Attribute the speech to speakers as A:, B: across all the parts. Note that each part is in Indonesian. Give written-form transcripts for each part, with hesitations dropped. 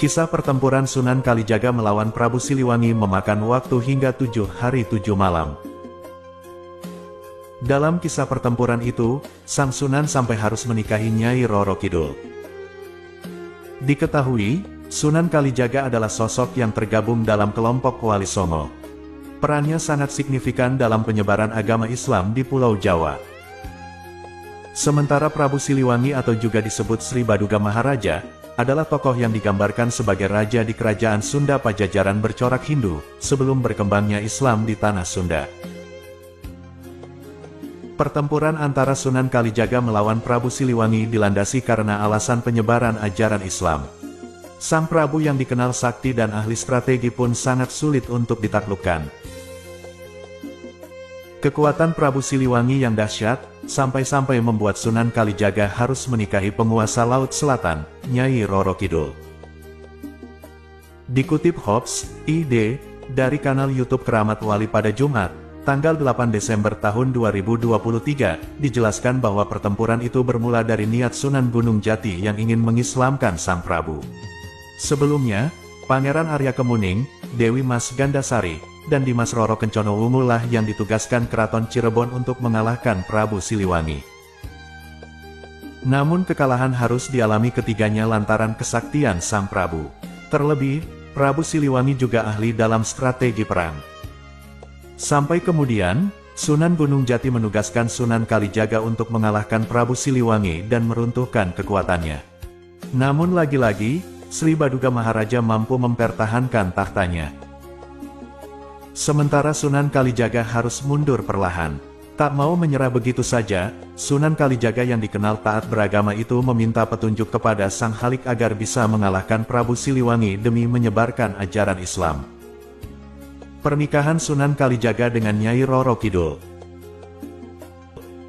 A: Kisah pertempuran Sunan Kalijaga melawan Prabu Siliwangi memakan waktu hingga 7 hari 7 malam. Dalam kisah pertempuran itu, Sang Sunan sampai harus menikahi Nyai Roro Kidul. Diketahui, Sunan Kalijaga adalah sosok yang tergabung dalam kelompok Wali Songo. Perannya sangat signifikan dalam penyebaran agama Islam di Pulau Jawa. Sementara Prabu Siliwangi atau juga disebut Sri Baduga Maharaja, adalah tokoh yang digambarkan sebagai raja di kerajaan Sunda Pajajaran bercorak Hindu, sebelum berkembangnya Islam di tanah Sunda. Pertempuran antara Sunan Kalijaga melawan Prabu Siliwangi dilandasi karena alasan penyebaran ajaran Islam. Sang Prabu yang dikenal sakti dan ahli strategi pun sangat sulit untuk ditaklukkan. Kekuatan Prabu Siliwangi yang dahsyat, sampai-sampai membuat Sunan Kalijaga harus menikahi penguasa Laut Selatan, Nyai Roro Kidul. Dikutip Hobbs, ID, dari kanal YouTube Keramat Wali pada Jumat, tanggal 8 Desember tahun 2023, dijelaskan bahwa pertempuran itu bermula dari niat Sunan Gunung Jati yang ingin mengislamkan Sang Prabu. Sebelumnya, Pangeran Arya Kemuning, Dewi Mas Gandasari, dan Dimas Roro Kencono Wungulah yang ditugaskan Keraton Cirebon untuk mengalahkan Prabu Siliwangi. Namun kekalahan harus dialami ketiganya lantaran kesaktian Sang Prabu. Terlebih, Prabu Siliwangi juga ahli dalam strategi perang. Sampai kemudian, Sunan Gunung Jati menugaskan Sunan Kalijaga untuk mengalahkan Prabu Siliwangi dan meruntuhkan kekuatannya. Namun lagi-lagi, Sri Baduga Maharaja mampu mempertahankan tahtanya. Sementara Sunan Kalijaga harus mundur perlahan. Tak mau menyerah begitu saja, Sunan Kalijaga yang dikenal taat beragama itu meminta petunjuk kepada Sang Halik agar bisa mengalahkan Prabu Siliwangi demi menyebarkan ajaran Islam. Pernikahan Sunan Kalijaga dengan Nyai Roro Kidul.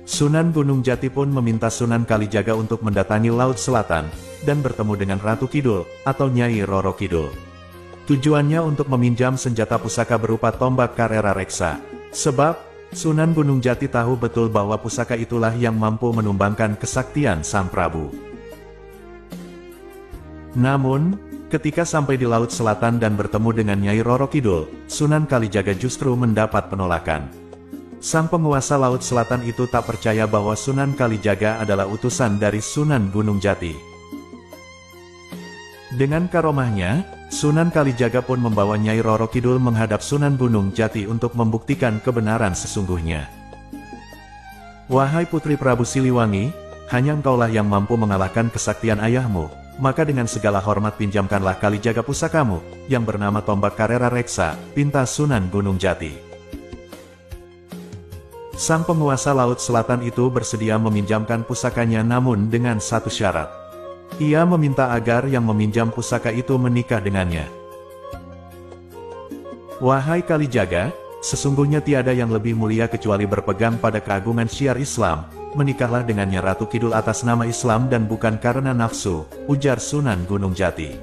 A: Sunan Gunung Jati pun meminta Sunan Kalijaga untuk mendatangi Laut Selatan, dan bertemu dengan Ratu Kidul, atau Nyai Roro Kidul. Tujuannya untuk meminjam senjata pusaka berupa tombak Karera Reksa. Sebab, Sunan Gunung Jati tahu betul bahwa pusaka itulah yang mampu menumbangkan kesaktian Sang Prabu. Namun, ketika sampai di Laut Selatan dan bertemu dengan Nyai Roro Kidul, Sunan Kalijaga justru mendapat penolakan. Sang penguasa Laut Selatan itu tak percaya bahwa Sunan Kalijaga adalah utusan dari Sunan Gunung Jati. Dengan karomahnya, Sunan Kalijaga pun membawa Nyai Roro Kidul menghadap Sunan Gunung Jati untuk membuktikan kebenaran sesungguhnya. Wahai putri Prabu Siliwangi, hanya engkaulah yang mampu mengalahkan kesaktian ayahmu, maka dengan segala hormat pinjamkanlah Kalijaga pusakamu, yang bernama tombak Karera Reksa, pinta Sunan Gunung Jati. Sang penguasa Laut Selatan itu bersedia meminjamkan pusakanya namun dengan satu syarat. Ia meminta agar yang meminjam pusaka itu menikah dengannya. Wahai Kalijaga, sesungguhnya tiada yang lebih mulia kecuali berpegang pada keagungan syiar Islam. Menikahlah dengannya Ratu Kidul atas nama Islam dan bukan karena nafsu, ujar Sunan Gunung Jati.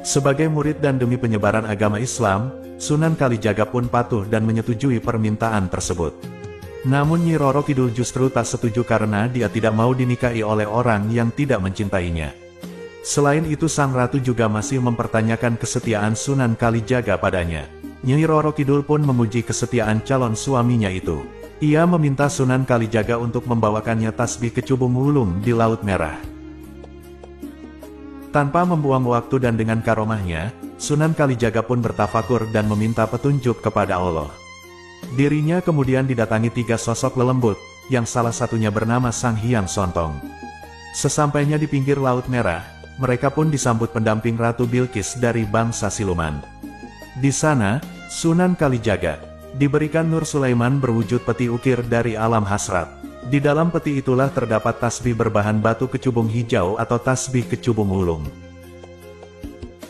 A: Sebagai murid dan demi penyebaran agama Islam, Sunan Kalijaga pun patuh dan menyetujui permintaan tersebut. Namun Nyi Roro Kidul justru tak setuju karena dia tidak mau dinikahi oleh orang yang tidak mencintainya. Selain itu Sang Ratu juga masih mempertanyakan kesetiaan Sunan Kalijaga padanya. Nyi Roro Kidul pun memuji kesetiaan calon suaminya itu. Ia meminta Sunan Kalijaga untuk membawakannya tasbih kecubung wulung di Laut Merah. Tanpa membuang waktu dan dengan karomahnya, Sunan Kalijaga pun bertafakur dan meminta petunjuk kepada Allah. Dirinya kemudian didatangi 3 sosok lelembut, yang salah satunya bernama Sang Hyang Sontong. Sesampainya di pinggir Laut Merah, mereka pun disambut pendamping Ratu Bilqis dari bangsa siluman. Di sana, Sunan Kalijaga diberikan Nur Sulaiman berwujud peti ukir dari alam hasrat. Di dalam peti itulah terdapat tasbih berbahan batu kecubung hijau atau tasbih kecubung wulung.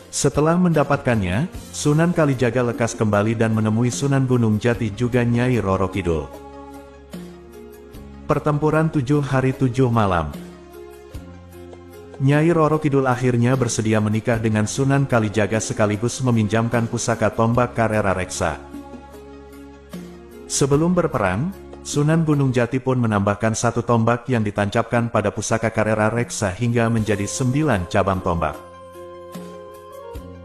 A: Setelah mendapatkannya, Sunan Kalijaga lekas kembali dan menemui Sunan Gunung Jati juga Nyai Roro Kidul. Pertempuran 7 hari 7 malam. Nyai Roro Kidul akhirnya bersedia menikah dengan Sunan Kalijaga sekaligus meminjamkan pusaka tombak Karera Reksa. Sebelum berperang, Sunan Gunung Jati pun menambahkan satu tombak yang ditancapkan pada pusaka Karera Reksa hingga menjadi 9 cabang tombak.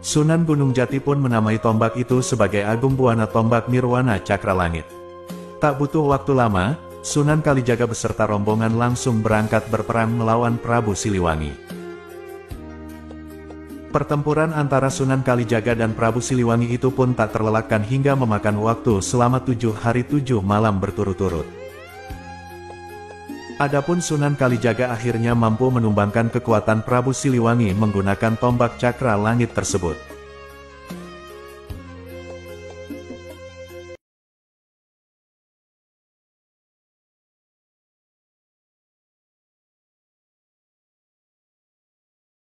A: Sunan Gunung Jati pun menamai tombak itu sebagai Agung Buana Tombak Nirwana Cakra Langit. Tak butuh waktu lama, Sunan Kalijaga beserta rombongan langsung berangkat berperang melawan Prabu Siliwangi. Pertempuran antara Sunan Kalijaga dan Prabu Siliwangi itu pun tak terlelakkan hingga memakan waktu selama 7 hari 7 malam berturut-turut. Adapun Sunan Kalijaga akhirnya mampu menumbangkan kekuatan Prabu Siliwangi menggunakan tombak cakra langit tersebut.